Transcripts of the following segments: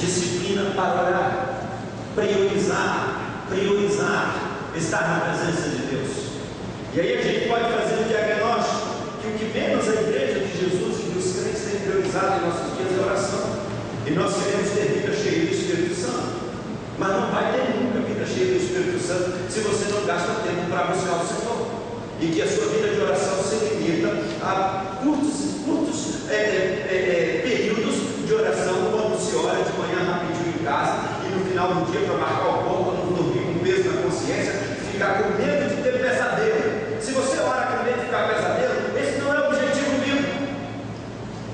disciplina para orar, priorizar estar na presença de Deus. E aí a gente pode fazer um diagnóstico que o que menos a igreja de Jesus e os crentes têm priorizado em nossos dias é oração. E nós queremos ter vida cheia do Espírito Santo, mas não vai ter nunca vida cheia do Espírito Santo se você não gasta tempo para buscar o Senhor, e que a sua vida de oração se limita a curtos períodos de oração, quando se ora de manhã rapidinho em casa e no final do dia para marcar o ponto, para não dormir com peso na consciência, ficar com medo de ter pesadelo. Se você ora com medo de ficar pesadelo, esse não é o objetivo bíblico.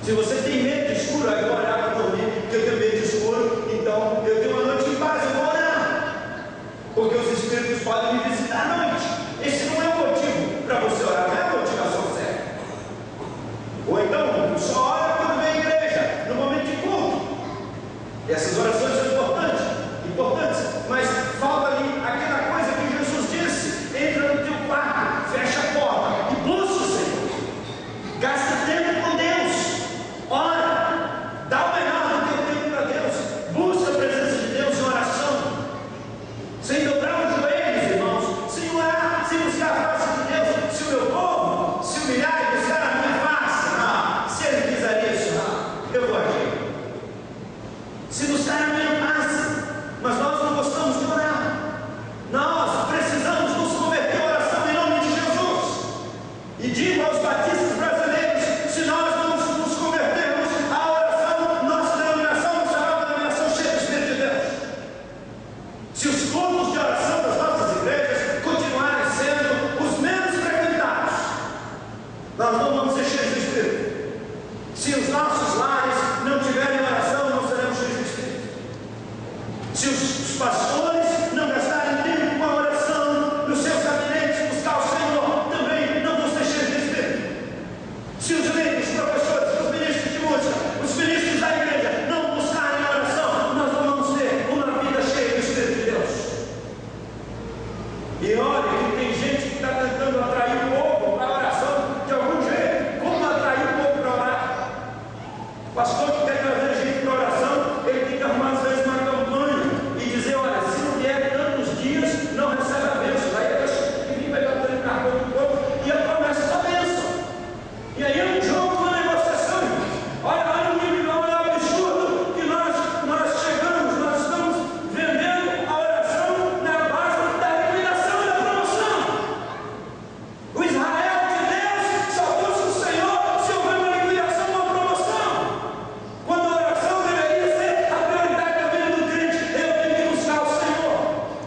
Se você tem medo de escuro, aí eu vou orar para dormir, porque eu tenho medo de escuro, então eu tenho uma noite em paz, eu vou orar, porque os Espíritos podem me visitar à noite. Esse não é o motivo para você orar, não é a motivação certa. Ou então, só ora quando vem à igreja, no momento de culto. Essas orações são importantes, mas falta ali aquela coisa que Jesus disse: entra no teu quarto, fecha a porta e busca o Senhor. Gasta tempo com Deus, ora, dá o melhor do teu tempo para Deus, busca a presença de Deus em oração, sem dobrar os joelhos, irmãos, sem orar, sem buscar a face de Deus. Se o meu povo se humilhar e buscar a minha face, se ele quiser isso, eu vou agir. Se buscar a minha face, mas nós não gostamos de orar. Nós precisamos nos converter à oração em nome de Jesus. E digo aos batistas brasileiros: se nós não nos convertermos à oração, nossa denominação não será uma denominação cheia do Espírito de Deus. Se os cultos de oração das nossas igrejas continuarem sendo os menos frequentados, nós não vamos ser cheios do Espírito. Se os nossos lares não tiverem oração, não seremos cheios do Espírito. Se os pastores não gastarem tempo com a oração nos seus gabinetes, buscar o Senhor, também não vão ser cheios do Espírito. Se os líderes, os professores, os ministros de música, os ministros da igreja não buscarem a oração, nós não vamos ter uma vida cheia do Espírito de Deus. E olha que tem gente que está tentando atrair o povo para a oração de algum jeito. Como atrair o povo para orar? O pastor que quer trazer gente para a oração, ele tem que arrumar às vezes uma campanha e dizer: olha, se não vier tantos dias, não recebe a bênção. Aí eu vim pegar o cartão do povo e a promessa da bênção. E aí é um jogo, uma negociação. Olha o nível, olha o absurdo que nós chegamos. Nós estamos vendendo a oração na base da liquidação e da promoção. O Israel de Deus só busca o Senhor se houver uma liquidação ou uma promoção. Quando a oração deveria ser a prioridade da vida do crente, eu tenho que buscar o Senhor.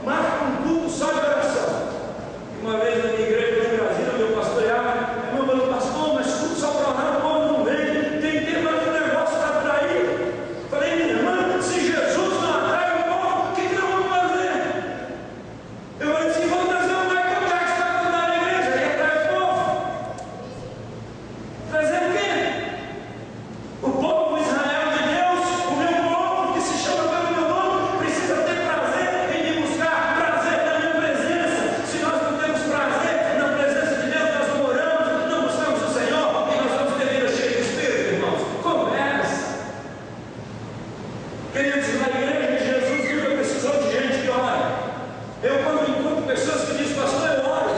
Marca um culto só de oração. Uma vez na minha igreja em Brasília, meu pastoreava, meu falou: pastor, mas culto só para orar, o povo não vem, tem que ter mais um negócio para atrair. Falei: minha irmã, se Jesus não atrai o povo, o que nós vamos fazer? Eu falei assim: vamos trazer o Michael Jackson para cantar na igreja e atrai o povo. Trazer o quê? O povo Israel de Deus, o meu povo que se chama pelo meu nome, precisa ter prazer em me buscar, prazer na minha presença. Se nós não temos prazer na presença de Deus, nós não oramos, não buscamos o Senhor, e nós vamos ter vida cheia do Espírito, irmãos. Conversa. Queridos, na igreja de Jesus nunca precisou de gente que ora. Eu, quando encontro pessoas que dizem: pastor, eu oro.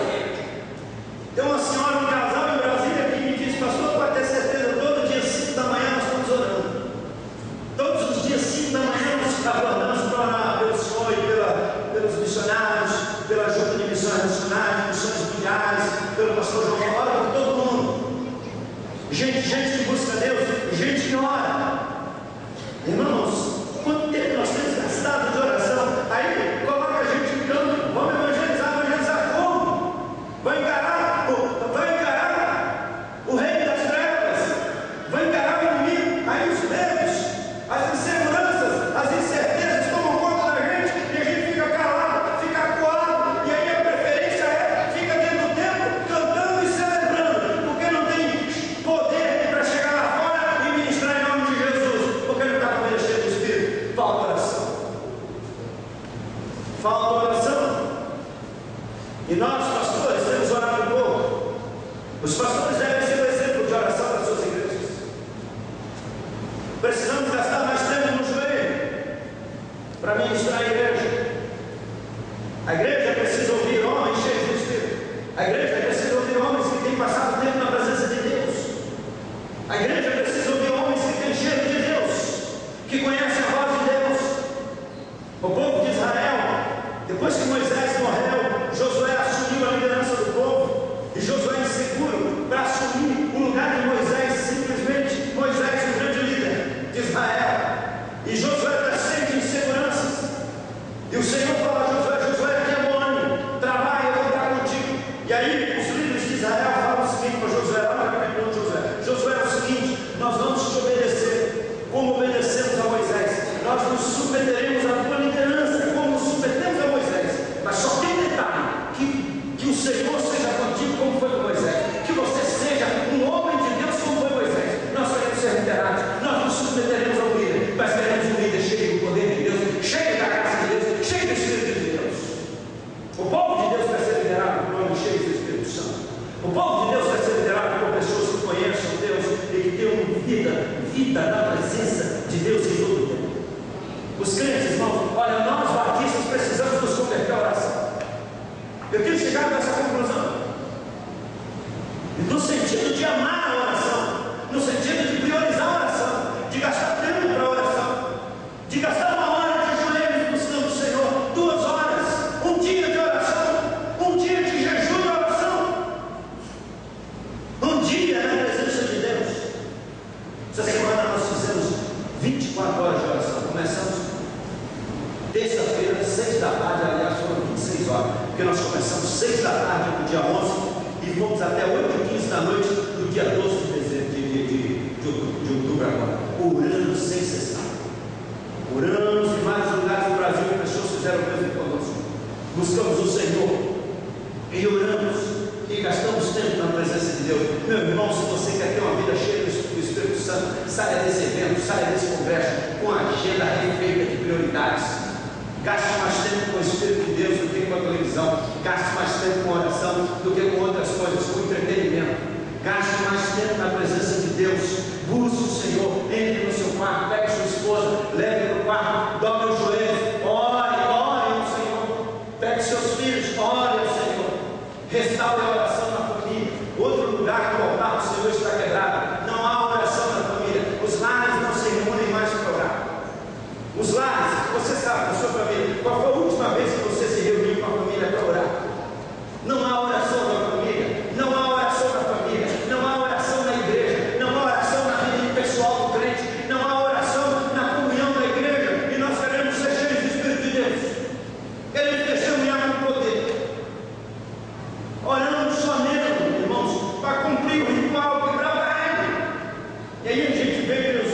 Tem uma senhora, um casal em Brasília, que me diz: pastor, pode ter certeza, todo dia 5 da manhã nós estamos orando. Todos os dias 5 da manhã nós acordamos para orar pelo Senhor e pelos missionários, pela junta de missões nacionais, missões mundiais, pelo pastor João, ora por todo mundo. Gente que busca Deus, gente que ora. Irmãos, quanto tempo nós temos gastado de oração? Aí coloca a gente em campo: vamos evangelizar como? Vai encarar o rei das trevas, vai encarar o inimigo. Aí os medos, as inseguranças, as incertezas tomam conta da gente e a gente fica calado, fica acuado. E aí a preferência fica dentro do templo cantando e celebrando, porque não tem poder para chegar lá fora e ministrar em nome de Jesus, porque não está com ele cheio do Espírito. Falta oração. E nós, pastores, temos orado um pouco. Os pastores devem ser o exemplo de oração das suas igrejas. Precisamos gastar mais tempo no joelho. para ministrar a igreja. A igreja precisa ouvir homens cheios do Espírito. A igreja precisa ouvir homens que têm passado tempo na presença de Deus. A igreja precisa ouvir homens que têm cheiro de Deus, que conhecem a voz de Deus. O povo de Israel, depois que Moisés morreu, Josué assumiu a liderança do povo. E Josué, inseguro para assumir o lugar de Moisés, simplesmente Moisés, o grande líder de Israel. E Josué está cheio de inseguranças. E o Senhor fala a Josué: Josué, aqui é bom ânimo, trabalha, eu vou estar contigo. E aí os líderes de Israel falam o seguinte para Josué, lá no capítulo de Josué: Josué, é o seguinte, nós vamos te obedecer como obedecemos a Moisés. Nós nos submeteremos à tua liderança como nos submetemos a Moisés. Mas só tem um detalhe: que o Senhor seja contigo como foi com Moisés. Que você seja um homem de Deus como foi Moisés. Nós queremos ser liderados, nós nos submeteremos ao líder, mas queremos um líder cheio do poder de Deus, cheio da graça de Deus, cheio do Espírito de Deus. O povo de Deus vai ser liderado por homens cheios do Espírito Santo. O povo de Deus vai ser liderado por pessoas que conhecem Deus e que tenham vida na presença de Deus em todo o tempo. Os crentes, irmãos, olha, nós batistas precisamos nos converter à oração. Eu tenho chegado a essa conclusão, no sentido de amar a oração, no sentido de priorizar a oração, de gastar tempo para a oração, de gastar 1 hora de joelhos buscando o Senhor, 2 horas, um dia de oração, um dia de jejum e oração, um dia na presença de Deus. Essa semana nós fizemos 24 horas de oração. Começamos terça-feira, 6 da tarde, aliás foram 26 horas, porque nós começamos 6 da tarde no dia 11 e fomos até 8h15 da noite do dia 12 de outubro agora, orando sem cessar. Oramos em vários lugares do Brasil, pessoas fizeram o mesmo conosco. Buscamos o Senhor e oramos e gastamos tempo na presença de Deus. Meu irmão, se você quer ter uma vida cheia do Espírito Santo, saia desse evento, saia desse congresso com a agenda refeita de prioridades. Gaste mais tempo com o Espírito de Deus do que com a televisão. Gaste mais tempo com a oração do que com outras coisas, com entretenimento. Gaste mais tempo na presença de Deus. Busque o Senhor, entre no seu quarto, pegue sua esposa, leve para o quarto, dobre os joelhos, ore ao Senhor. Pegue seus filhos, ore ao Senhor. Restaure a oração na família. Outro lugar que o altar do Senhor está quebrado. Não há oração na família. Os lares não se reúnem mais para orar. Os lares, você sabe, na sua família, qual foi a última vez que você se reuniu com a família para orar? Não há oração na família, não há oração na família, não há oração na igreja, não há oração na vida pessoal do crente, não há oração na comunhão da igreja, e nós queremos ser cheios do Espírito de Deus, queremos testemunhar com poder, orando só nele, irmãos, para cumprir o ritual, quebrar a regra. E aí a gente vê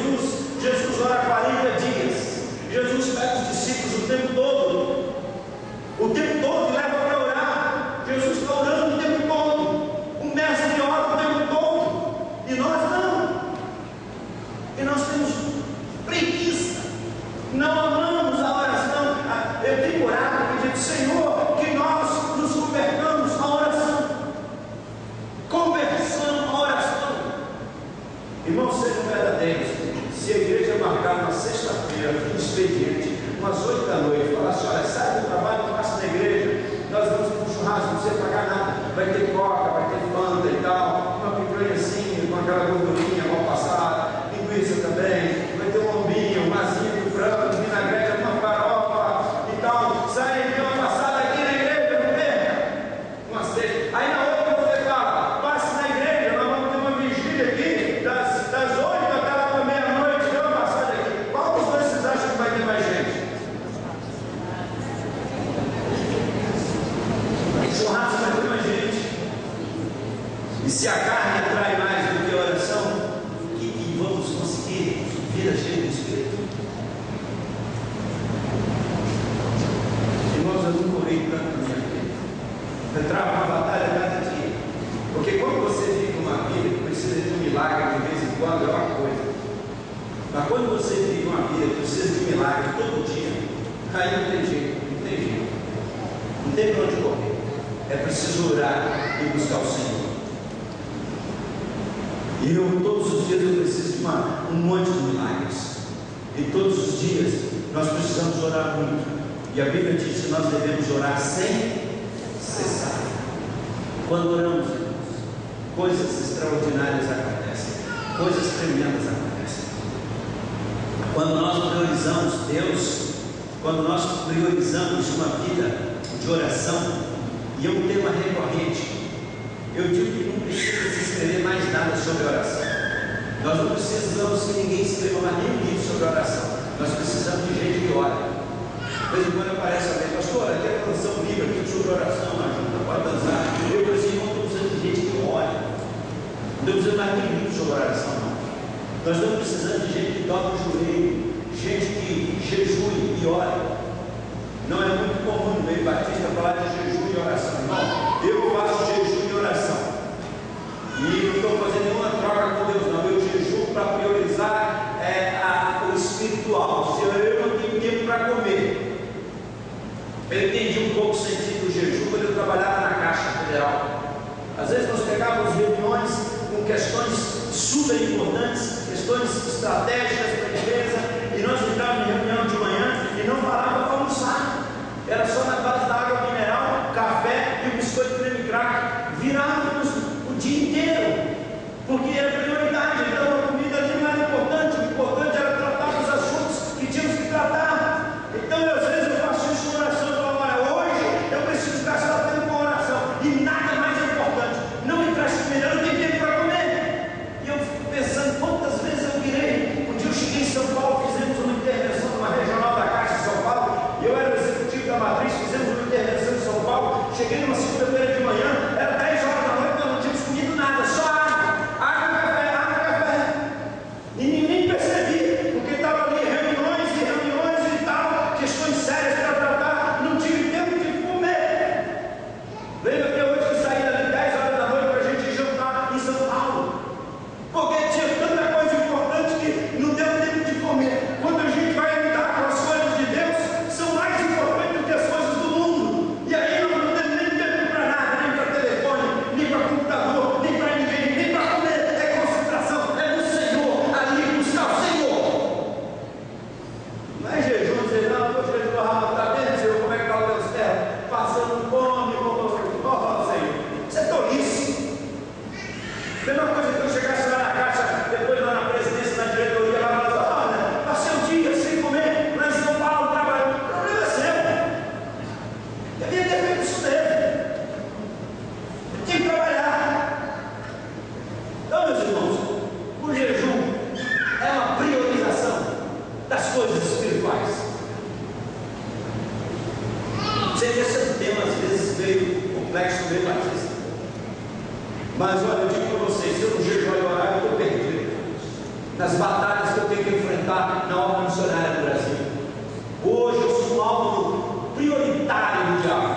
Jesus ora 40 dias. Jesus pega os discípulos o tempo todo e leva para orar. Jesus está orando o tempo todo, o mestre ora o tempo todo, e nós não, e nós temos preguiça, não amamos a oração. Eu tenho orado e pedido: Senhor, que nós nos convertamos à oração, conversão à oração. Irmãos, sejam verdadeiros. Se a igreja marcar uma sexta-feira, um expediente, umas 8 da noite, falar assim: olha, sai do trabalho, passa na igreja, nós vamos para um churrasco, não precisa pagar nada, vai ter coca, vai ter fanta e tal, uma picanha assim, com aquela gordurinha mal passada, linguiça também, vai ter um lombinho, uma asinha de frango, vinagrete, uma farofa e tal. Sai, dê uma passada aqui na igreja, não perca, uma sexta. Aí na outra você fala: passe na igreja, nós vamos ter uma vigília aqui, das 8 até a meia-noite, dê uma passada aqui. Qual dos dois vocês acham que vai ter mais gente? Churrasco vai ter mais gente. E se a carne atrai mais do que a oração, que vamos conseguir vida cheia do Espírito? Irmãos, eu nunca orei tanto na minha vida. Eu travo uma batalha cada dia. Porque quando você vive uma vida que precisa de um milagre de vez em quando, é uma coisa. Mas quando você vive uma vida que precisa de um milagre todo dia, aí não tem jeito, não tem jeito. Não tem para onde correr. É preciso orar e buscar o Senhor. E todos os dias eu preciso de um monte de milagres. E todos os dias nós precisamos orar muito. E a Bíblia diz que nós devemos orar sem cessar. Quando oramos, coisas extraordinárias acontecem, coisas tremendas acontecem. Quando nós priorizamos Deus, quando nós priorizamos uma vida de oração, e é um tema recorrente, eu digo que não precisa se escrever mais nada sobre oração. Nós não precisamos que ninguém escreva mais nenhum livro sobre oração. Nós precisamos de gente que ora. De vez em quando aparece alguém, pastor, aqui é lançar um livro aqui sobre oração, ajuda, pode dançar. Eu preciso, não estou precisando de gente que ore. Não estou precisando mais nenhum livro sobre oração, não. Nós estamos precisando de gente que dobra o joelho, gente que jejue e ore. Não é muito comum no meio batista falar de jejum e oração. Não, eu faço jejum e oração. E não estou fazendo nenhuma troca com Deus, não. Eu jejuo para priorizar o espiritual. Se eu não tenho tempo para comer. Eu entendi um pouco o sentido do jejum quando eu trabalhava na Caixa Federal. Às vezes nós pegávamos reuniões com questões super importantes, questões estratégicas para a empresa, e nós entrávamos em reunião de manhã e não parava para almoçar. Era só na base da água mineral, café e o biscoito creme crack. Virávamos o dia inteiro, porque era prioridade. Então a comida ali não era importante, o importante era tratar os assuntos que tínhamos que tratar. Então às vezes eu faço isso com oração, eu falo, olha, hoje eu preciso gastar tempo com oração, e nada mais é importante. Não me traz comida, eu não tenho tempo para comer. E eu fico pensando quantas vezes eu virei. Um dia eu cheguei em São Paulo, fizemos uma intervenção numa regional da Caixa de São Paulo, e eu era o executivo da matriz, fizemos uma intervenção em São Paulo. Cheguei numa segunda-feira de manhã, era 10 horas da noite, nós não tínhamos comido nada, só água, café. E nem percebi, porque estava ali reuniões e tal, questões sérias para tratar, não tive tempo de comer. Lembra que hoje eu saí dali 10 horas da noite para a gente jantar em São Paulo, porque tinha tanta coisa importante que não deu tempo de comer. Quando a gente vai lidar com as coisas de Deus, são mais importantes do que as coisas do mundo. E aí nós não temos nem tempo para nada, nem para telefone, nem para computador, nem para ninguém, nem para comer. É concentração, é no Senhor, ali buscar o Senhor. Não é jejum, dizer, não, estou jejuando, está bem, Senhor, como é que está o Deus terra? Passando fome, Senhor. Isso é tolice. Mesma coisa que eu chegasse lá na Caixa, depois lá na presidência, na diretoria, lá e falasse, olha, passei um dia sem comer, lá em São Paulo, trabalhando. O problema é seu. Devia ter feito isso mesmo. Eu tinha que trabalhar. Então, meus irmãos, o jejum é uma priorização das coisas espirituais. Sei que esse tema às vezes meio complexo, meio batista. Mas olha, eu digo para vocês, se eu não jejuar e orar, eu estou perdido nas batalhas que eu tenho que enfrentar na obra missionária do Brasil. Hoje eu sou um alvo prioritário do diabo.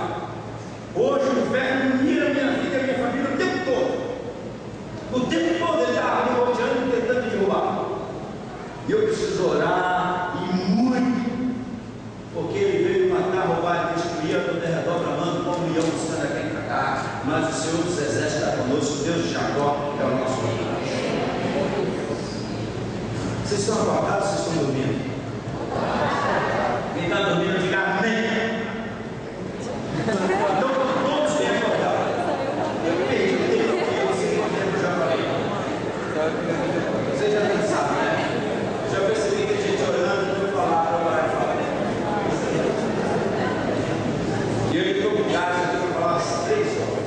Hoje o inferno mira a minha vida e a minha família o tempo todo. O tempo todo ele está me rodeando e tentando derrubar. E eu preciso orar e muito, porque ele veio matar, roubar e destruir, eu estou derredobramando como um leão buscando a quem tragar. Mas o Senhor dos Exércitos está conosco, o Deus de Jacó é o nosso Deus. Vocês estão acordados ou vocês estão dormindo? Quem está dormindo, diga amém. Então, todos têm acordado. Eu perdi o tempo, porque você tem tempo, eu já falei. Você já pensaram, né? Eu já percebi que tem gente orando, não vou falar, para orar e falar. E eu estou com gás, eu tenho que falar umas 3 horas.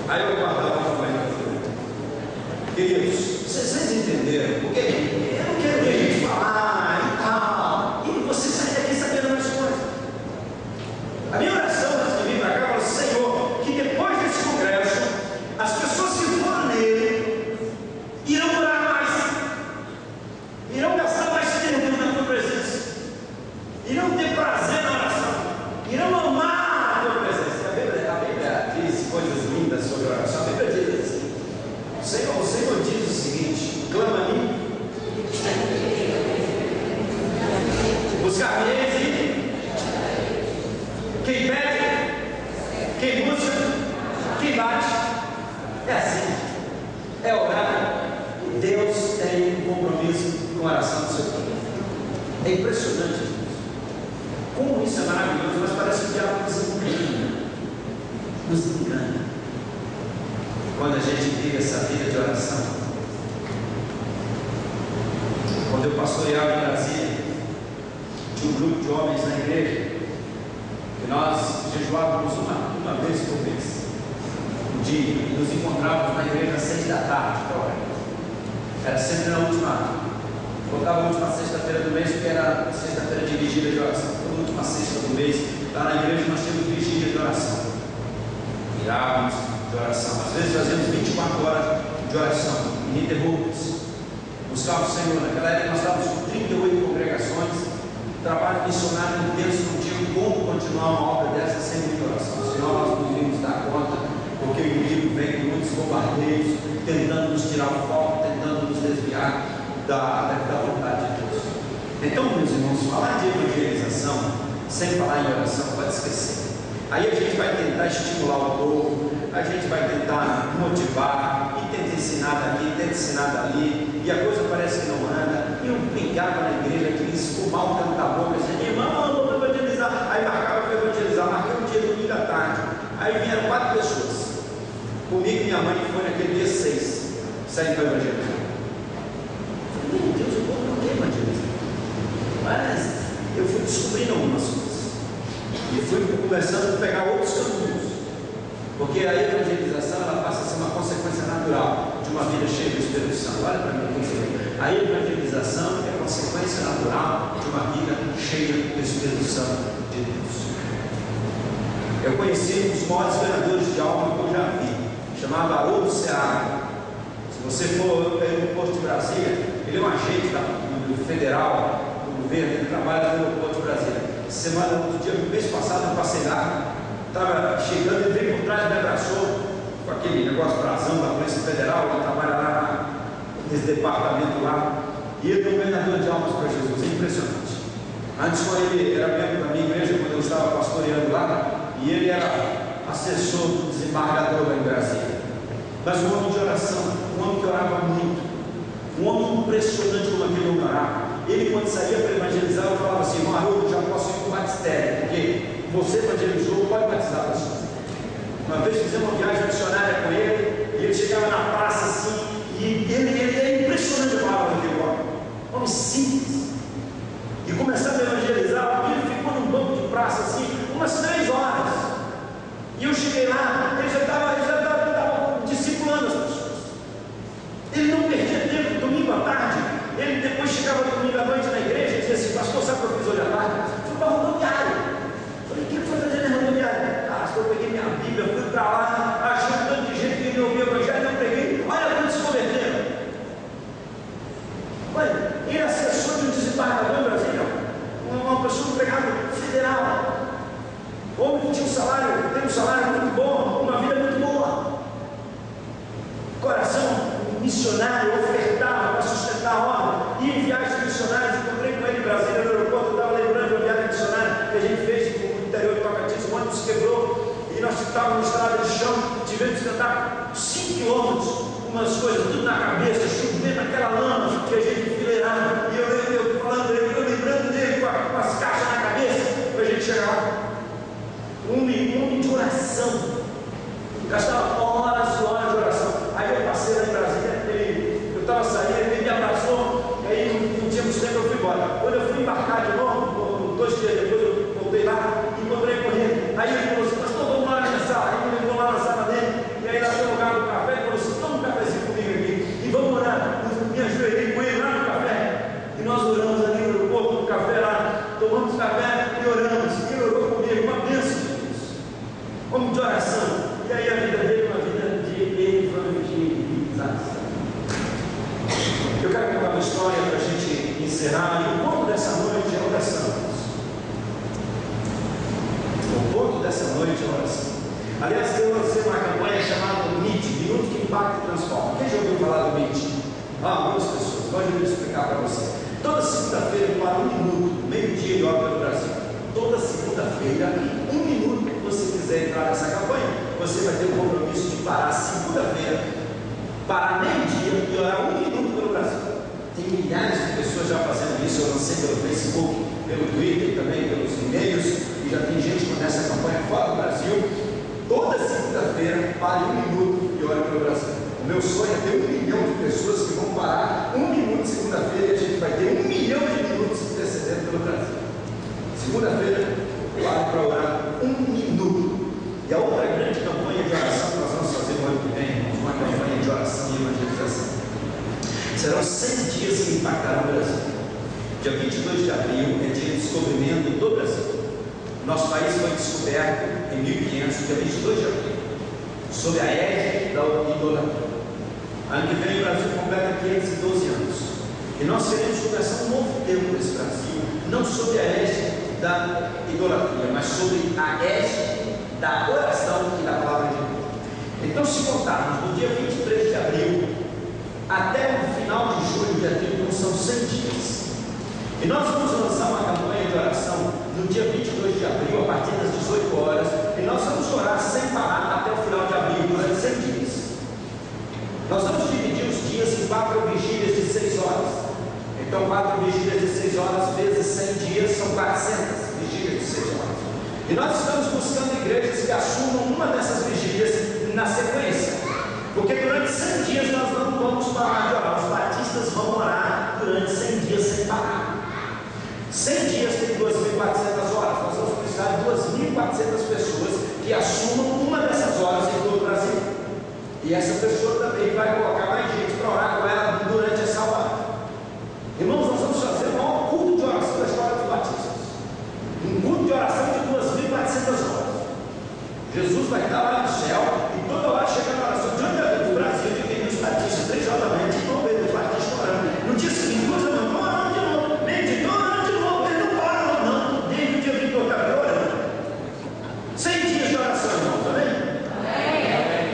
Aí eu guardava a manhã. Queridos, vocês entenderam? Porque eu não quero ver a gente falar e tal, e você sair daqui sabendo mais coisas. A minha oração antes de vir para cá, eu falo, Senhor, que depois desse congresso, as pessoas que foram nele irão orar mais, irão gastar mais tempo na tua presença, irão ter prazer na oração, irão amar a tua presença. A Bíblia diz coisas lindas sobre a oração. A Bíblia diz assim, o Senhor diz o seguinte, clama a mim, buscar-me-eis e quem pede, quem busca, quem bate. É assim, é orar. Deus tem um compromisso uma oração do seu povo. É impressionante isso. Como isso é maravilhoso, mas parece que o diabo nos engana. Nos engana. Quando a gente vive essa vida de oração. Quando eu pastoreava em Brasília, tinha um grupo de homens na igreja, que nós jejuávamos uma vez por mês, um dia, e nos encontrávamos na igreja às 6 da tarde, era sempre na última, colocava a última sexta-feira do mês, porque era sexta-feira de vigília de oração. Toda última sexta do mês, lá na igreja nós tínhamos vigília de oração, virávamos de oração, às vezes fazíamos 24 horas de oração, ininterruptas, buscava o Senhor. Naquela época nós estávamos com 38 congregações, trabalho missionário intenso, não tinha como continuar uma obra dessa sem muita oração, senão nós não iríamos dar conta, porque o inimigo vem com muitos bombardeios, tentando nos tirar o foco, tentando nos desviar da vontade de Deus. Então, meus irmãos, falar de evangelização sem falar em oração, pode esquecer. Aí a gente vai tentar estimular o povo, a gente vai tentar motivar, e tenta ensinar daqui, tenta ensinar dali, e a coisa parece que não anda. E eu brigava na igreja, queria esfumar o canto da boca, dizia: irmão, eu vou evangelizar. Aí marcava para evangelizar, marquei um dia domingo à tarde. Aí vieram 4 pessoas, comigo e minha mãe, que foi naquele dia 6, saindo para evangelizar. Meu Deus, o povo não quer evangelizar. Mas eu fui descobrindo algumas coisas, e fui começando a pegar outros caminhos, porque a evangelização ela passa a ser uma consequência natural de uma vida cheia do Espírito Santo. Olha para mim, a evangelização é a consequência natural de uma vida cheia do Espírito Santo de Deus. Eu conheci um dos maiores ganhadores de alma que eu já vi, chamado Haroldo Seara. Se você for no Porto de Brasília, ele é um agente do federal, do governo, ele trabalha no Porto de Brasília. No mês passado eu passei lá, estava chegando, ele veio por trás, me abraçou com aquele negócio brasão da Polícia Federal, ele trabalha lá nesse departamento lá, e ele é um ganhador de almas para Jesus, é impressionante. Antes, quando ele era membro da minha igreja, quando eu estava pastoreando lá, e ele era assessor do desembargador lá em Brasília. Mas um homem de oração, um homem que orava muito, um homem impressionante como aquele homem orava. Ele, quando saía para evangelizar, eu falava assim: irmão Haroldo, já posso ir para o batistério, porque você evangelizou, pode batizar pessoas. Uma vez fizemos uma viagem missionária com ele, e ele chegava na praça assim, e ele é impressionante a palavra daquele homem simples. E começava a evangelizar, ele ficou num banco de praça assim, umas 3 horas. E eu cheguei lá, ele já estava discipulando as pessoas. Ele não perdia tempo, domingo à tarde. Ele depois chegava domingo à noite na igreja e dizia assim: pastor, sabe o que eu fiz hoje à tarde? Fui para a rodoviária. Falei: o que foi fazer na rodoviária? Ah, pastor, eu peguei minha Bíblia, fui para lá, achei um tanto de gente que não ouvia o evangelho, eu preguei. Olha quantos se converteram. Olha, ele é assessor de um desembargador em Brasília, uma pessoa empregada federal. Homem que tinha tem um salário muito bom, uma vida muito boa. Coração missionário, ofertava para sustentar a obra. Ia em viagens missionárias, encontrei com ele em Brasília, no aeroporto. Eu estava lembrando de uma viagem missionária que a gente fez no interior de Tocantins. O ônibus quebrou e nós estávamos na estrada de chão, tivemos que andar 5 quilômetros, umas coisas tudo na cabeça, chovendo naquela lama que a gente enfileirava. E eu falando dele, eu lembrando dele com as caixas na cabeça, para a gente chegar lá. Um homem de oração, gastava horas e horas de oração. Aí eu passei lá em Brasília, eu estava saindo, ele me abraçou, e aí não tínhamos tempo, eu fui embora. Quando eu fui embarcar de novo, 2 dias depois eu voltei lá, encontrei com ele. Aí ele falou assim: pastor, vamos lá na minha sala. Aí ele levou lá na sala dele, e aí lá no lugar do café, ele falou assim: toma um cafezinho comigo aqui, e vamos orar. Eu me ajoelhei com ele lá no café, e nós oramos ali no aeroporto, no café lá, tomamos café e oramos. E ele orou comigo, uma bênção de Deus, homem de oração. E aí a vida dele é uma vida de evangelização. Eu quero contar uma história para a gente encerrar. E o ponto dessa noite é oração. O ponto dessa noite é oração. Aliás, eu lancei uma campanha chamada MIT, Minuto que Impacta e Transforma. Quem já ouviu falar do MIT? Algumas pessoas. Pode eu explicar para você. Toda segunda-feira, para 1 minuto, meio-dia de hora pelo Brasil. Toda segunda-feira, 1 minuto que você quiser entrar nessa campanha, você vai ter o compromisso de parar segunda-feira, parar meio-dia e orar 1 minuto pelo Brasil. Tem milhares de pessoas já fazendo isso. Eu lancei pelo Facebook, pelo Twitter, também pelos e-mails, e já tem gente com essa campanha fora do Brasil. Toda segunda-feira, pare 1 minuto e olhe para o Brasil. O meu sonho é ter 1 milhão de pessoas que vão parar 1 minuto segunda-feira, e a gente vai ter 1 milhão de minutos intercedendo pelo Brasil. Segunda-feira, pare para orar 1 minuto. E a outra grande campanha de oração que nós vamos fazer no ano que vem, uma campanha de oração e evangelização. Serão 100 dias que impactarão o Brasil. Dia 22 de abril é dia de descobrimento do Brasil. Nosso país foi descoberto em 1500, dia 22 de abril, sob a égide da idolatria. Ano que vem o Brasil completa 512 anos. E nós queremos começar um novo tempo nesse Brasil, não sob a égide da idolatria, mas sob a égide da oração e da palavra de Deus. Então, se contarmos do dia 23 de abril até o final de julho, dia 31, são 100 dias. E nós vamos lançar uma campanha de oração no dia 22 de abril, a partir das 18 horas, e nós vamos orar sem parar até o final de abril, durante 100 dias. Nós vamos dividir os dias em 4 vigílias de 6 horas. Então, 4 vigílias de 6 horas vezes 100 dias são 400 vigílias de 6 horas. E nós estamos buscando igrejas que assumam uma dessas vigílias na sequência. Porque durante 100 dias nós não vamos parar de orar. Os batistas vão orar durante 100 dias sem parar. 100 dias tem 2.400 horas. Nós vamos precisar de 2.400 pessoas que assumam uma dessas horas em todo o Brasil. E essa pessoa também vai colocar mais gente para orar com ela durante essa hora. Irmãos, nós vamos fazer o maior culto de oração da história dos batistas. Um culto de oração de 2.400 horas. Jesus vai estar lá no céu e toda hora chega na oração de do Brasil, de quem os batistas, 3 horas da manhã, de novo os batistas orando. No dia seguinte, 2 da manhã, orando de novo, meio-dia, orando de novo, ele não para, não, desde o dia 28 de abril orando. 100 dias de oração, irmãos, amém?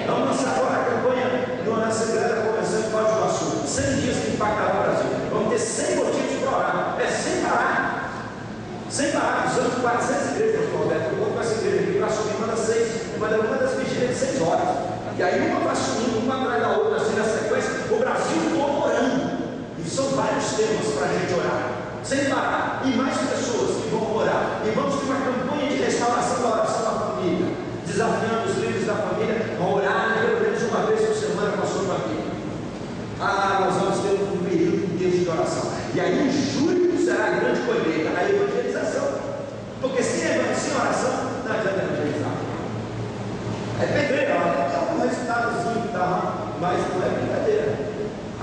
Vamos lançar agora a campanha do Ana Secreta, começando em Código do Sul. 100 dias que impactará o Brasil. Vamos ter 100 motivos para orar, sem parar. Sem parar, usando 400 igrejas no Roberto. O outro vai ser igreja aqui para assumir uma das vigílias de 6 horas. E aí uma vai assumindo, uma atrás da outra, assim na sequência, o Brasil todo orando. E são vários temas para a gente orar. Sem parar. E mais pessoas que vão orar. E vamos ter uma campanha de restauração da oração da família. Desafiando os líderes da família a orar pelo menos uma vez por semana com a sua família. Nós vamos ter um período inteiro de oração. E aí em julho será a grande colheita, a evangelização. Porque sem oração, não adianta evangelizar. É pedreira, é um resultadozinho que dá, mas não é brincadeira.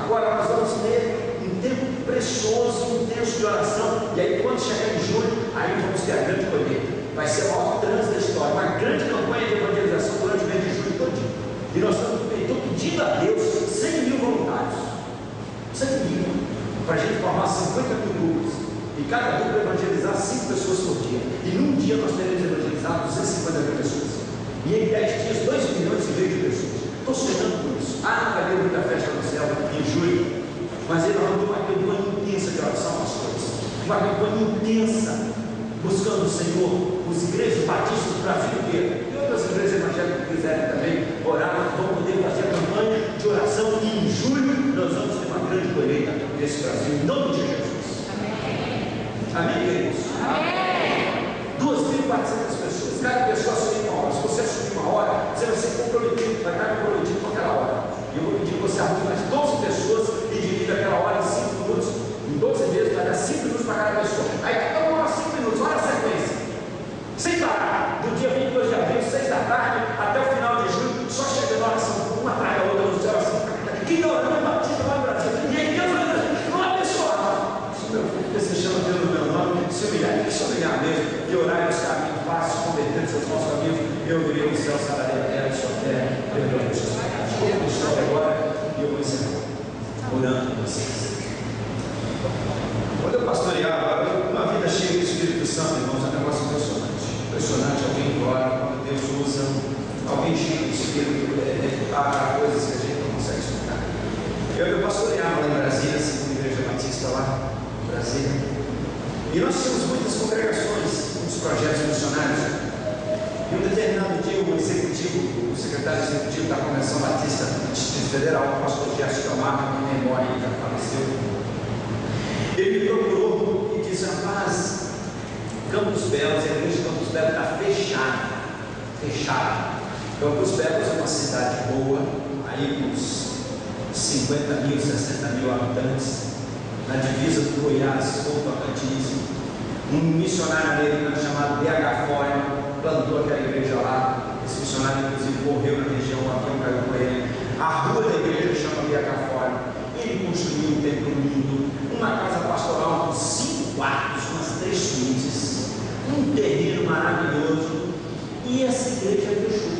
Agora nós vamos ter um tempo precioso, intenso de oração. E aí quando chegar em julho, aí vamos ter a grande colheita. Vai ser o maior trânsito da história, uma grande campanha de evangelização durante o mês de julho todinho. E nós estamos pedindo a Deus 100.000 voluntários. 100.000. Para a gente formar 50.000 duplas. E cada dupla evangelizar 5 pessoas por dia. E num dia nós teremos evangelizado 250.000 pessoas. E em 10 dias, 2,5 milhões de pessoas. Estou sonhando com isso. Não vai ter muita festa no céu em julho. Mas ele vai ter uma campanha intensa de oração às coisas. Uma campanha intensa, buscando o Senhor, os igrejas batistas do Brasil inteiro. E outras igrejas evangélicas que quiserem também orar, nós vamos poder fazer a campanha de oração. E em julho nós vamos ter uma grande colheita nesse Brasil, em nome de Jesus. Amém, queridos? Amém. 2.400 pessoas, cada pessoa assumir uma hora. Se você assumir uma hora, você vai ser comprometido, vai estar comprometido com aquela hora. E eu vou pedir que você arrume mais 12 pessoas e divida aquela hora em 5 minutos. Em 12 vezes vai dar 5 minutos para cada pessoa. Aí cada uma 5 minutos, olha a sequência. Sem parar, do dia 22 de abril, 6 da tarde, até o final de julho, só chegando a oração, uma atrás da outra, no céu assim. Quem está orando é batista lá no Brasil. E aí Deus vai dizer, não abençoar. Se meu filho você chama Deus no meu nome, se humilhar mesmo, e orar nos caminhos fáceis, converter os seus maus caminhos, eu virei o céu, sararei a terra, sua terra, perdoe os seus pecados. Vou deixar agora e eu vou encerrar orando com vocês. Quando eu pastoreava, uma vida cheia do Espírito Santo, irmãos, é um negócio impressionante. Impressionante, alguém que ora, quando Deus usa, alguém cheio do Espírito, para coisas que a gente não consegue explicar. Eu pastoreava lá em Brasília, segunda igreja batista lá em Brasília, e nós tínhamos muitas congregações, muitos projetos missionários. E um determinado dia, o secretário executivo da Convenção Batista do Distrito Federal, o pastor Gerson Camargo, em memória, ele já faleceu, Campos Belos, a igreja de Campos Belos está fechada. Campos Belos é uma cidade boa, aí com uns 50 mil, 60 mil habitantes, na divisa do Goiás com o Tocantins. Um missionário americano chamado B.H. Foreman plantou aquela igreja lá. Esse missionário, inclusive, morreu na região, o avião caiu com ele. A rua da igreja chama B.H. Foreman. Ele construiu um templo lindo, uma casa pastoral com 5 quartos, umas 3 suítes, um terreno maravilhoso. E essa igreja fechou.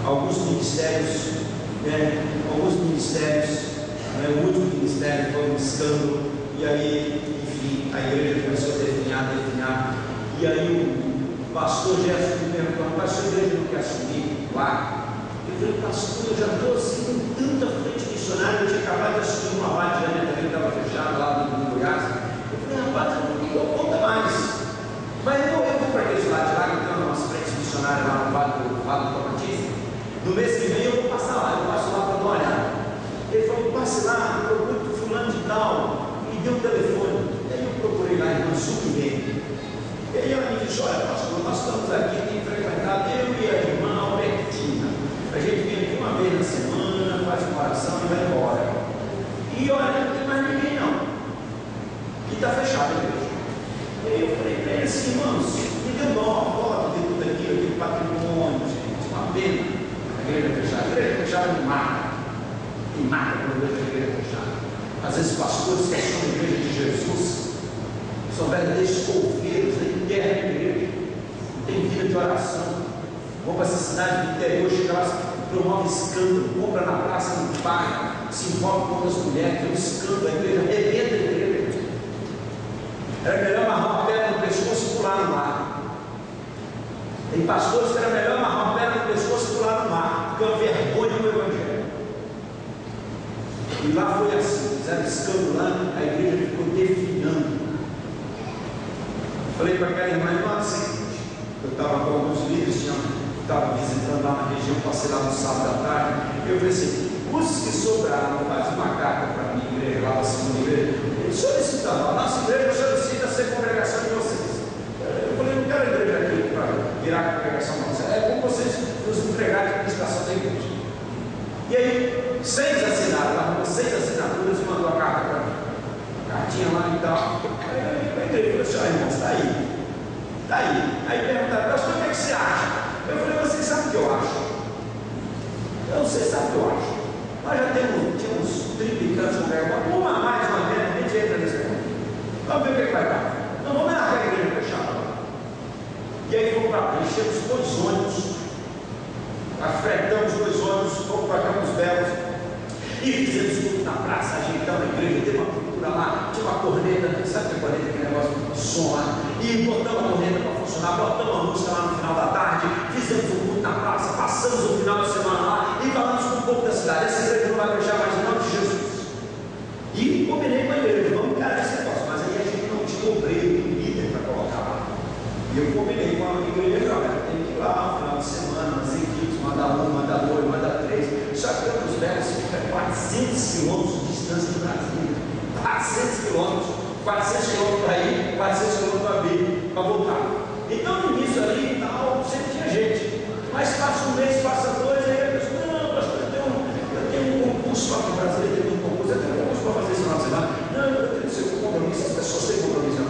Alguns ministérios, o último ministério foi um escândalo, e aí, enfim, a igreja começou a definhar, e aí o pastor Gerson me perguntou: mas a igreja não quer assumir lá? Eu falei: pastor, eu já estou assim com tanta frente missionária, eu tinha acabado de assumir uma vadiana também, estava fechada lá no Goiás. Eu falei: rapaz, eu não dou conta mais, mas eu vou para aqueles lados de lá, que tem umas frentes missionárias lá no Vale do Tocantins. No mês que vem eu vou passar lá, eu passo lá para dar uma olhada. Ele falou: passe lá, procure o fulano de tal, e deu o telefone. E aí eu procurei lá em Mansuquimê. E aí ela me disse: olha, pastor, nós estamos aqui, tem frequentado eu e a irmã Albertina. A gente vem aqui uma vez na semana, faz uma oração e vai embora. E olha, não tem mais ninguém não. E está fechado a igreja. E aí eu falei para ele assim: irmãos, me deu uma foto de tudo aquele patrimônio, gente, uma pena. A igreja fechada me mata quando eu vejo a igreja fechada. Às vezes pastores que são a igreja de Jesus são verdadeiros coveiros da interna da igreja, não tem vida de oração, vão para essa cidade do interior, chega lá, promove escândalo, compra na praça, não paga, se envolve com outras mulheres, tem um escândalo, a igreja arrebenta a igreja. Era melhor amarrar uma pedra no pescoço e pular no mar. Tem pastores que era melhor amarrar uma pedra no pescoço e pular no mar, porque é uma vergonha do evangelho. E lá foi assim, fizeram escândalo lá, a igreja ficou definhando. Falei para aquela irmã: assim, eu estava com alguns líderes, estava visitando lá na região, passei lá no sábado à tarde, e eu falei assim: os que sobraram, faz uma carta para a minha igreja, lá da segunda igreja, eles solicitaram, a nossa igreja solicita ser congregação de vocês. Eu falei: não quero a igreja aqui para virar congregação de vocês, é como vocês nos entregarem a administração da igreja. E aí, 6 assinaram, 6 assinaturas, e mandou a carta para mim, cartinha lá e tal. Aí a igreja falou assim: irmãos, está aí. Aí perguntaram: pastor, o que é que você acha? Eu falei: vocês sabem o que eu acho? Vocês sabem o que eu acho? Nós já tínhamos 30 e tantos congregações, uma mais, uma menos, a gente entra nesse ponto. Vamos ver o que vai dar. Não vamos largar a igreja fechada. E aí fomos para enchemos 2 ônibus, afretamos 2 ônibus, fomos para Campos Belos e fizemos tudo na praça, ajeitamos a igreja, deu uma pintura lá, tinha uma corneta, sabe que corneta, aquele negócio de som lá, e botamos a corneta para funcionar, botamos a música lá no final da tarde, fizemos um culto na praça, passamos o final de semana lá e falamos com o povo da cidade: essa igreja não vai fechar mais em nome de Jesus. E combinei com a igreja: vamos encarar esse negócio, mas aí a gente não tinha obreiro, líder para colocar lá. E eu combinei com a igreja: olha, tem que ir lá no final de semana, nas equipes, manda 1, manda 2, manda 3. Só que Campos Belos fica a 400 quilômetros de distância do Brasil. 400 quilômetros para ir, 400 quilômetros para vir, para voltar. Então no início ali e tal, sempre tinha gente. Mas passa um mês, passa 2, aí a pessoa: não, pastor, eu tenho um concurso para o brasileiro, tem um concurso, eu tenho um concurso para fazer esse final de semana. Não, eu tenho que ser com compromisso, as pessoas têm compromisso.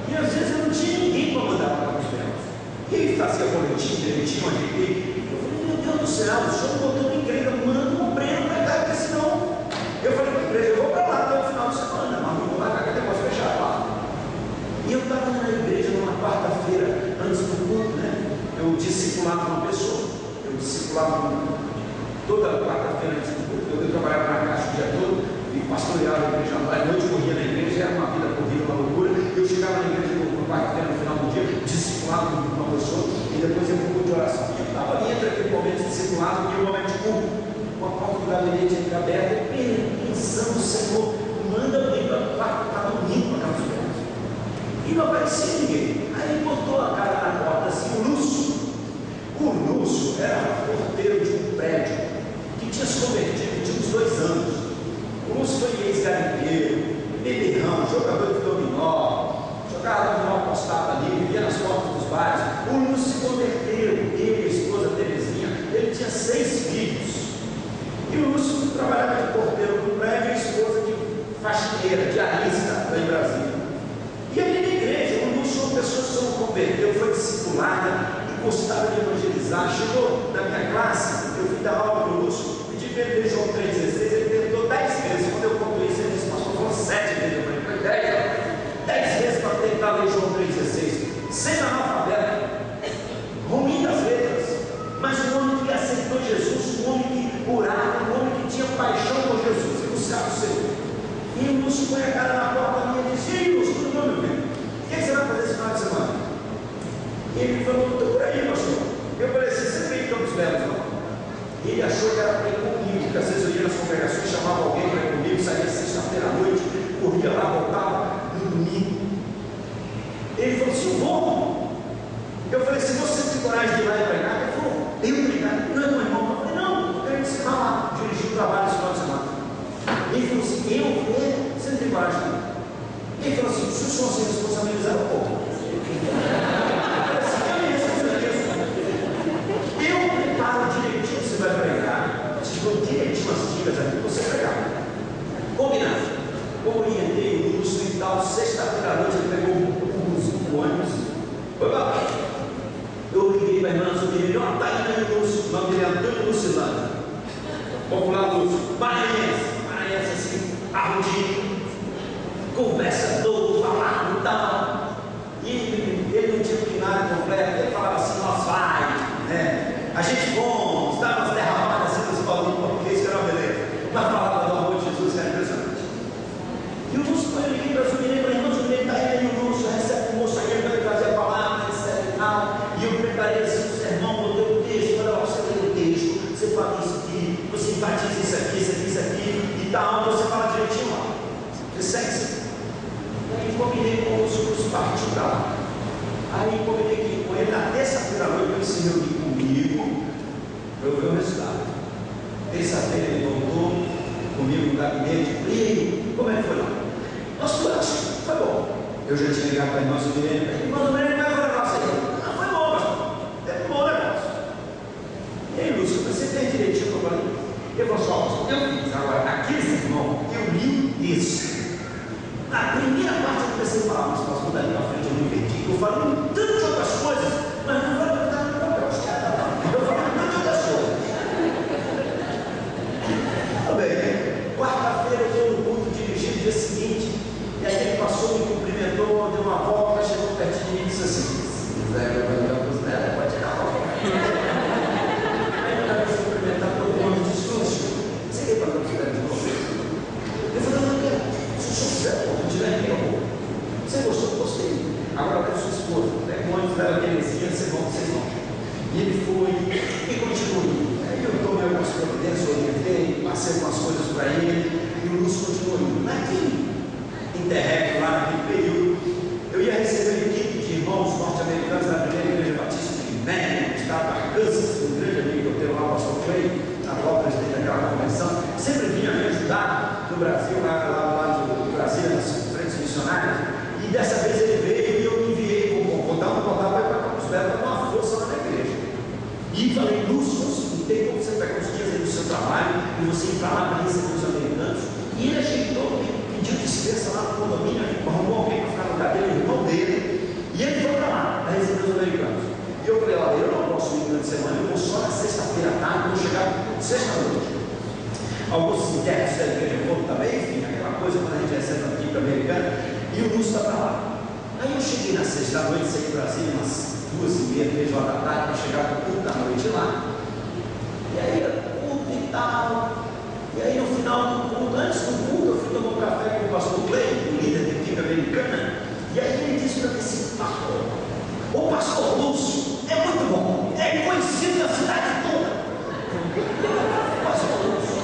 E às vezes eu não tinha ninguém para mandar para Campos Belos. Quem fazia boletim, demitia uma gente. Eu falei: meu Deus do céu, o senhor botou uma igreja, manda um obreiro para cá, porque senão. Eu falei para a igreja: eu vou para lá até o final de semana, mas não vou largar, que o negócio fechado lá. E eu estava na igreja numa quarta-feira, antes do culto, né? Eu discipulava uma pessoa, toda quarta-feira antes do culto. Eu trabalhava na caixa o dia todo e pastoreava a igreja. À noite corria na igreja, era uma vida corrida, uma loucura. Eu chegava na igreja na quarta-feira, no final do dia, discipulava uma pessoa e depois eu vou de oração. E eu estava ali entre aquele momento de discipulado e o momento de culto, com a porta do gabinete aberta, pensando: Senhor, manda alguém para o quarto, está dormindo para Campos Belos. E não aparecia ninguém. Aí ele botou a cara na porta assim: o Lúcio era porteiro de um prédio que tinha se convertido, tinha uns 2 anos. O Lúcio foi ex-garimpeiro, beberrão, jogador de dominó, ficava de mal postado ali, vivia nas portas dos bares. O Lúcio se converteu, ele e a esposa Terezinha, ele tinha 6 filhos. E o Lúcio trabalhava de porteiro no prédio e a esposa de faxineira, diarista lá em Brasília. E ali na igreja, o Lúcio, uma pessoa que se converteu, foi discipulada e gostava de evangelizar. Chegou na minha classe, eu fui dar aula para o Lúcio, pedi para ele ler João 3,16, ele tentou 10 vezes. Quando eu concluí isso, ele disse: pastor, foram 7 vezes. Eu falei: foi 10 vezes para tentar ler João 3,16, sem analfabeto, ruim das letras, mas um homem que aceitou Jesus, um homem que orava, um homem que tinha paixão por Jesus e buscava o Senhor. E o Lúcio põe a cara na porta minha e disse: ei, Lúcio, tudo bom, meu filho? O que você vai fazer esse final de semana? E ele falou: estou por aí, pastor. Eu falei assim: você veio em Campos Belos, não? E ele achou que era para ir comigo, porque às vezes eu ia nas congregações, chamava alguém para ir comigo, saía sexta-feira à noite, corria lá, voltava no domingo. Ele falou assim: eu vou. Eu falei: se você tem coragem de ir lá e pregar? Ele falou: eu pregar? Não, irmão. Eu falei: não, eu quero ensinar lá, dirigir o trabalho esse final de semana. Ele falou assim: eu vou? Você não tem coragem? Ele falou assim: se o senhor se responsabilizar um pouco. Eu preparo direitinho que você vai pregar, te dou direitinho as dicas aqui para você pregar. Combinado. Orientei o Lúcio e tal. Sexta-feira à noite ele pegou o ônibus. Foi bacana. Eu liguei para a irmã Zumbi, ó, tá indo aí o Lúcio. O nome dele é Antônio Lucilano. Popular Lúcio. Maranhense assim, arrudinho, conversador, falado e tal. E ele não tinha primário completo. Ele falava assim: nós vai, né? A gente fomos, dava umas derramadas assim nos paulinhos português, que era uma beleza. Mas falava do amor de Jesus, que era impressionante. E o Lúcio, quando eu liguei para a Zumirei, para a irmã Zumirei, está aí o Lúcio, recebe o moço aí, ele vai trazer a palavra, recebe e tal. E eu preparei assim o sermão, botei o texto, falei: ó, você lê o texto, você fala isso aqui, você enfatiza isso aqui, isso aqui e tal, você fala direitinho lá. Você segue isso aqui. Aí combinei com o Lúcio, partiu para lá. Aí combinei aqui com ele, na terça-feira à noite, ele se reuniu comigo para eu ver o resultado. Terça-feira ele voltou comigo no gabinete. E aí, como é que foi lá? Pastor, foi bom. Eu já tinha ligado para a irmã Zumirene, irmã Zumirene, como é que foi o negócio aí? Ah, foi bom, pastor. É um bom negócio. E aí, Lúcio, você fez direitinho que eu falei? Eu falei: só, eu fiz. Agora, aquele sermão, eu li isso. Na primeira parte eu comecei a falar: mas pastor, dali para frente eu não entendi. Eu falei um tanto de outras coisas, mas não vai botar no papel. Eu falei um tanto de outras coisas. Tudo bem. Quarta-feira eu fui no culto dirigido no dia seguinte. E aí ele passou, me cumprimentou, deu uma volta, chegou pertinho de mim e disse assim: se quiser eu vou ligar para os netos, pode tirar a volta. Aí eu estava cumprimentar todo mundo e disse: Lúcio, você quer ir para Campos Belos de novo? Eu falei: não quero. Se o senhor quiser, não tiver ninguém, eu vou. Você gostou? Gostei. Agora eu quero sua esposa. Pega o ônibus dela, Terezinha, vocês vão. E ele foi e continuou. Aí eu tomei algumas providências, orientei, passei algumas coisas para ele e o Lúcio continuou indo. Naquele interregno lá, naquele período, eu ia receber uma equipe de irmãos norte-americanos da primeira igreja batista de Maine, no estado do Arkansas, um grande amigo que eu tenho lá, o pastor Clay, na qual presidente daquela convenção, sempre vinha me ajudar no Brasil, lá no Brasil, nas frentes missionárias. E dessa vez ele veio e eu me enviei, vou dar uma contada para Campos Belos, para dar uma força lá na igreja. E falei: Lúcio, não tem como você pegar uns dias aí do seu trabalho e você ir para lá para receber os americanos. E ele ajeitou, pediu dispensa lá no condomínio, arrumou alguém para ficar no lugar dele, o irmão dele, e ele foi para lá para receber os americanos. E eu falei: olha, eu não posso ir durante a semana, eu vou só na sexta-feira à tarde, vou chegar sexta-noite. Alguns sintéticos da igreja do também, enfim, aquela coisa quando a gente recebe uma equipe americana, e o Lúcio está para lá. Aí eu cheguei na sexta-noite, saí do Brasil umas 2h30, 3 horas da tarde, para chegar no culto da noite lá. E aí, culto e tal. E aí, no final do culto, antes do culto, eu fui tomar um café com o pastor Clay, o líder da equipe americana. E aí ele disse para mim assim: pastor, o pastor Lúcio é muito bom, é conhecido na cidade toda. Pastor Lúcio.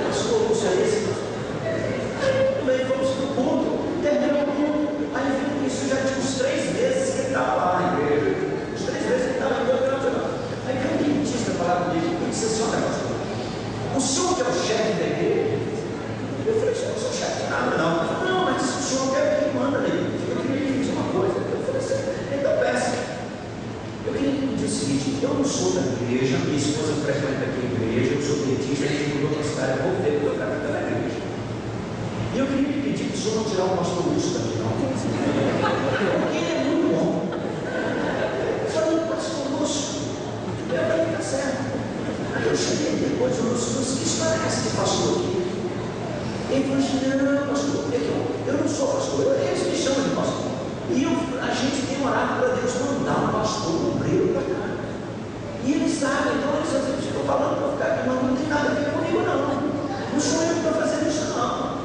Pastor Lúcio é esse? Também fomos para o culto, terminou o culto. Aí eu vi isso já tinha uns 3 meses que ele estava lá na igreja. Uns 3 meses que ele estava na igreja. Aí veio um dentista falar comigo: o senhor é pastor? O senhor que é o chefe da igreja? Eu falei: eu não sou chefe de nada, não. Não, mas o senhor sou da igreja, minha esposa frequenta aqui a igreja, eu sou petista, a gente mudou para a cidade, eu voltei para a da igreja. E eu queria pedir para o senhor não tirar o pastor Lúcio daqui, não. Porque ele é muito bom. Eu falei, pastor Lúcio, eu falei, tá certo. Aí eu cheguei depois, o Lúcio, que história é essa de pastor aqui? Ele falou assim, não, pastor, eu não sou pastor, eles me chamam de pastor. E a gente tem orado para Deus mandar um pastor, um obreiro para cá. E eles sabem, então eles às vezes ficam falando para ficar aqui, mas não tem nada a ver comigo, não. Não sou eu que estou fazendo isso, não.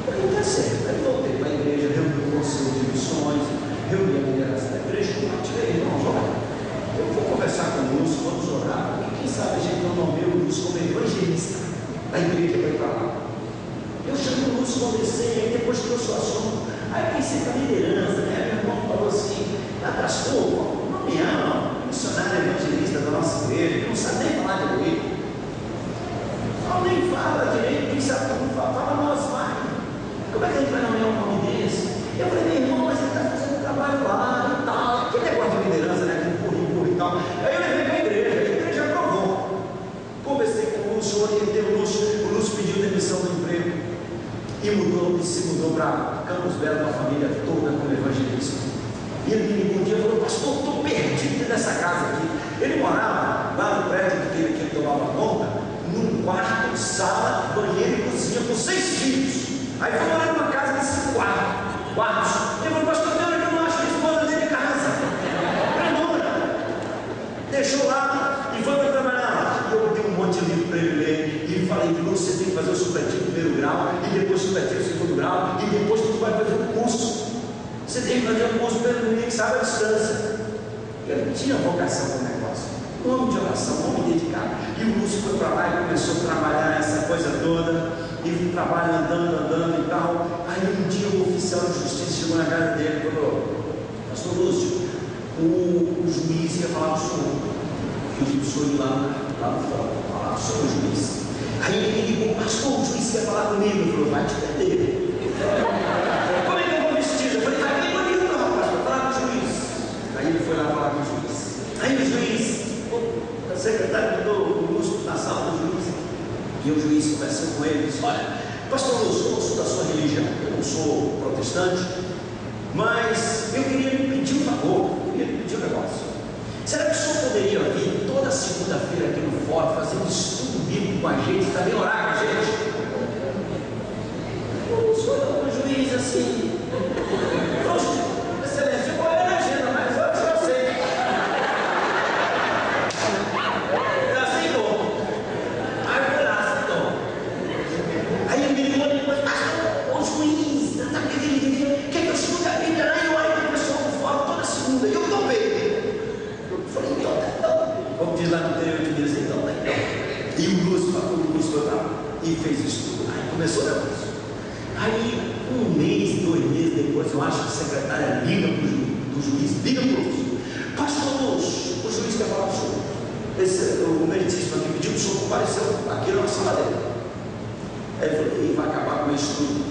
Eu falei, tá certo. Aí voltei para a igreja, reuni o conselho de missões, reuni a liderança da igreja, compartilhei, irmãos, olha, eu vou conversar com o Lúcio, vamos orar, porque quem sabe a gente não nomeia o Lúcio como evangelista da igreja para ir para lá. Eu chamei o Lúcio, conversei, aí depois trouxe o assunto. Aí pensei para a liderança, né? Meu irmão falou assim, pastor, nomear um missionário evangelista da nossa igreja, que não sabe nem falar direito. Não, nem fala direito, quem sabe como fala, nós vai. Como é que a gente vai nomear um nome desse? Eu falei, meu irmão, mas ele está fazendo um trabalho lá e tal. Que negócio de liderança, né? Que empurra e tal. Aí eu levei para a igreja aprovou. Conversei com o Lúcio, orientei o Lúcio pediu demissão do emprego. E se mudou para Campos Belo com a família toda como evangelista. E ele me ligou um dia e falou, pastor, estou perdido nessa casa aqui. Ele morava lá no prédio que ele tomava conta, num quarto, sala, banheiro e cozinha com 6 filhos. Aí foi morar numa casa de 5 quartos. Ele falou, pastor, que eu não acho a esposa dele em casa. Deixou lá e foi para trabalhar lá. E eu botei um monte de livro para ele ler. E falei, Lúcio, você tem que fazer o supletivo primeiro grau, e depois o supletivo segundo grau, e depois tu vai fazer um curso. Você tem que fazer um curso pelo ninguém que sabe a distância. Eu tinha vocação para o negócio, um homem de oração, um homem dedicado. E o Lúcio foi para lá e começou a trabalhar essa coisa toda, e o trabalho andando e tal. Aí um dia o oficial de justiça chegou na casa dele e falou, pastor Lúcio, o juiz ia falar com o senhor. E o senhor ia lá no fórum, falar com o senhor, o juiz. Aí ele ligou, pastor, o juiz quer falar comigo. Ele falou, vai te prender. Como é que eu vou vestido? Eu falei, vai bem bonito, não, rapaz, para falar com o juiz. Aí ele foi lá falar com o juiz. Aí o juiz, o secretário mandou o Lúcio na sala do juiz. E o juiz conversando com ele, disse, olha, pastor Lúcio, eu não sou da sua religião, eu não sou protestante, mas eu queria lhe pedir um favor, eu queria lhe pedir um negócio. Será que o senhor poderia vir toda segunda-feira aqui no fórum fazer um estudo bíblico com a gente, também orar com a gente? O senhor, o juiz, assim, excelência, eu vou olhar na agenda, mas hoje eu sei. Eu aceitou. Aí eu fui lá, aceitou. Aí ele me ligou depois, pastor, o juiz, sabe o que ele queria? Quer que eu estude a Bíblia lá e eu olho para o pessoal do fórum toda segunda? E eu topei. Falei, então, como diz lá no interior de Minas, então. E o Lúcio foi lá e fez isso tudo. Aí começou o negócio. Aí, 1 mês, 2 meses depois, eu acho que a secretária liga do juiz, liga para o Lúcio. Pastor Lúcio, o juiz quer falar com o senhor. O meritíssimo aqui pediu que o senhor compareceu aqui na sala dele. Aí ele falou, e vai acabar com o meu estudo.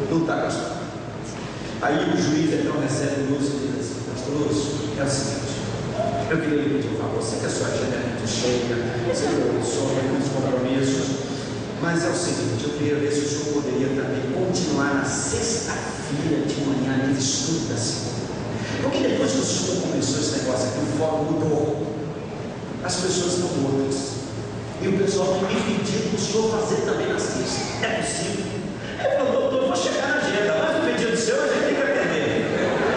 Não está gostando. Aí o juiz então recebe o Lúcio e diz assim, pastor Lúcio, é o seguinte. Eu queria lhe pedir um favor, sei que a sua agenda é muito cheia, sei que o senhor tem muitos compromissos, mas é o seguinte, eu queria ver se o senhor poderia também continuar na sexta-feira de manhã nesse estudo da segunda. Porque depois que o senhor começou esse negócio aqui, o fórum mudou, as pessoas estão outras, e o pessoal tem me pedido para o senhor fazer também na sexta. É possível? Eu falei, doutor, eu vou chegar na agenda, mas o pedido seu a gente tem que atender.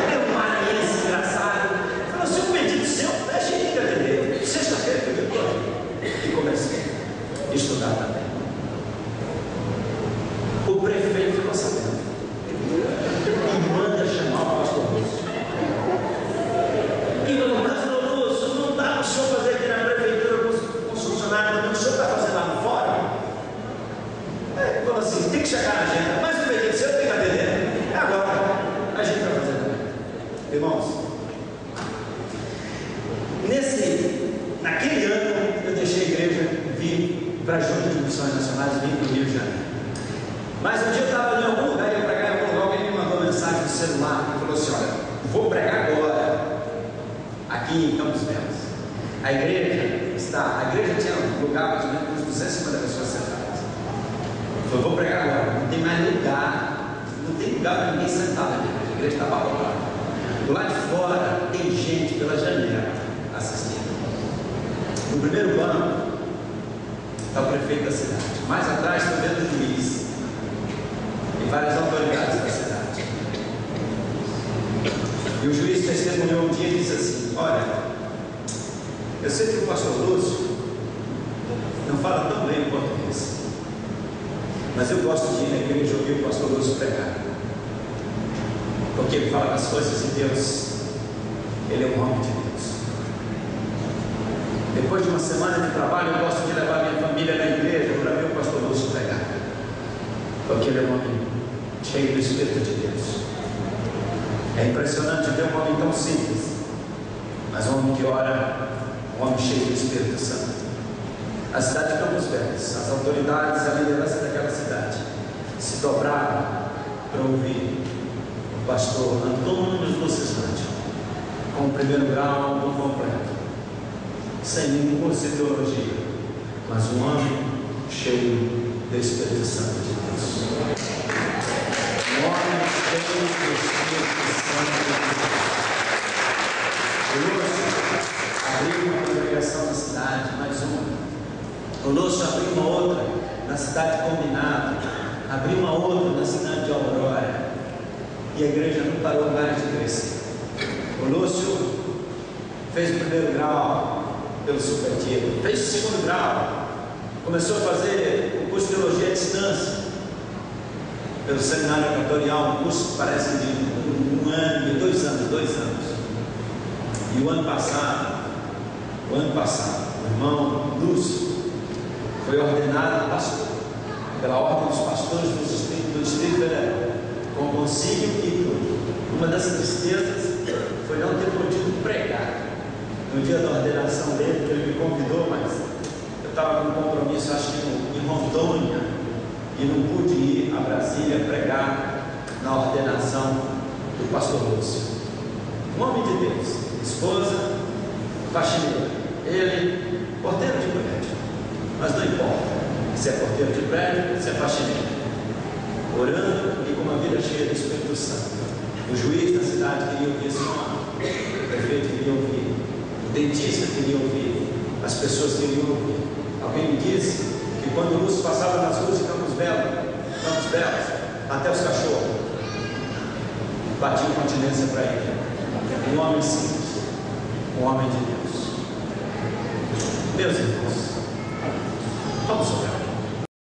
É um maranhense engraçado. Falou, se o pedido seu, a gente tem que atender. Sexta-feira, eu e comecei a estudar também. O prefeito ficou sabendo e manda chamar o pastor Lúcio. E falou, pastor Lúcio, não dá para o senhor fazer aqui na prefeitura com os funcionários, não, o senhor está fazendo lá no fórum? Ele falou assim, tem que chegar na agenda, mas o pedido seu tem que atender. É agora, a gente vai fazer também. Irmãos, naquele ano eu deixei a igreja, vim para a Junta de Missões Nacionais, vim para o Rio de Janeiro. Mas um dia eu estava em algum lugar, ia pregar em algum lugar, alguém me mandou mensagem no celular e falou assim, olha, vou pregar agora, aqui em Campos Belos. A igreja tinha um lugar mais ou menos com 250 pessoas sentadas. Eu falei, vou pregar agora, não tem mais lugar, não tem lugar para ninguém sentar na igreja, a igreja está abarrotada. Do lado de fora tem gente pela janela assistindo. No primeiro banco está o prefeito da cidade, mais atrás estou vendo o juiz e várias autoridades da cidade. E o juiz testemunhou um dia e disse assim: olha, eu sei que o pastor Lúcio não fala tão bem o português, mas eu gosto de ir na igreja e ouvir o pastor Lúcio pregar, porque ele fala das coisas de Deus. Ele é um homem de Deus. Depois de uma semana de trabalho, eu gosto de levar minha família na igreja para ver o pastor Lúcio pregar, porque ele é um homem cheio do Espírito de Deus. É impressionante ver um homem tão simples, mas um homem que ora, um homem cheio do Espírito Santo. A cidade de Campos Verdes, as autoridades, a liderança daquela cidade se dobraram para ouvir o pastor Antônio Lucisante, com o primeiro grau do completo, sem nenhum curso de teologia, mas um homem cheio do Espírito Santo de Deus. Um homem cheio do Espírito Santo de Deus. O Lúcio abriu uma congregação na cidade, mais uma. O Lúcio abriu uma outra na cidade de Combinado, abriu uma outra na cidade de Aurora, e a igreja não parou mais de crescer. O Lúcio fez o primeiro grau pelo supletivo, fez o segundo grau, começou a fazer o curso de teologia à distância pelo seminário equatorial, um curso que parece de um ano, de 2 anos. E o ano passado, o irmão Lúcio foi ordenado pastor pela ordem dos pastores do Distrito Federal, com consigo e tudo. Uma das tristezas foi não ter podido pregar no dia da ordenação dele, que ele me convidou, mas eu estava com um compromisso, acho que em Rondônia, e não pude ir a Brasília pregar na ordenação do pastor Lúcio. Um homem de Deus, esposa, faxineira, ele, porteiro de prédio, mas não importa se é porteiro de prédio, se é faxineiro, orando e com uma vida cheia do Espírito Santo. O juiz da cidade queria ouvir esse homem, o prefeito queria ouvir, o dentista queria ouvir, as pessoas queriam ouvir. Alguém me disse que quando o Lúcio passava nas ruas de Campos Belos, até os cachorros batiam continência para ele. Um homem simples, um homem de Deus. Meus irmãos, vamos orar.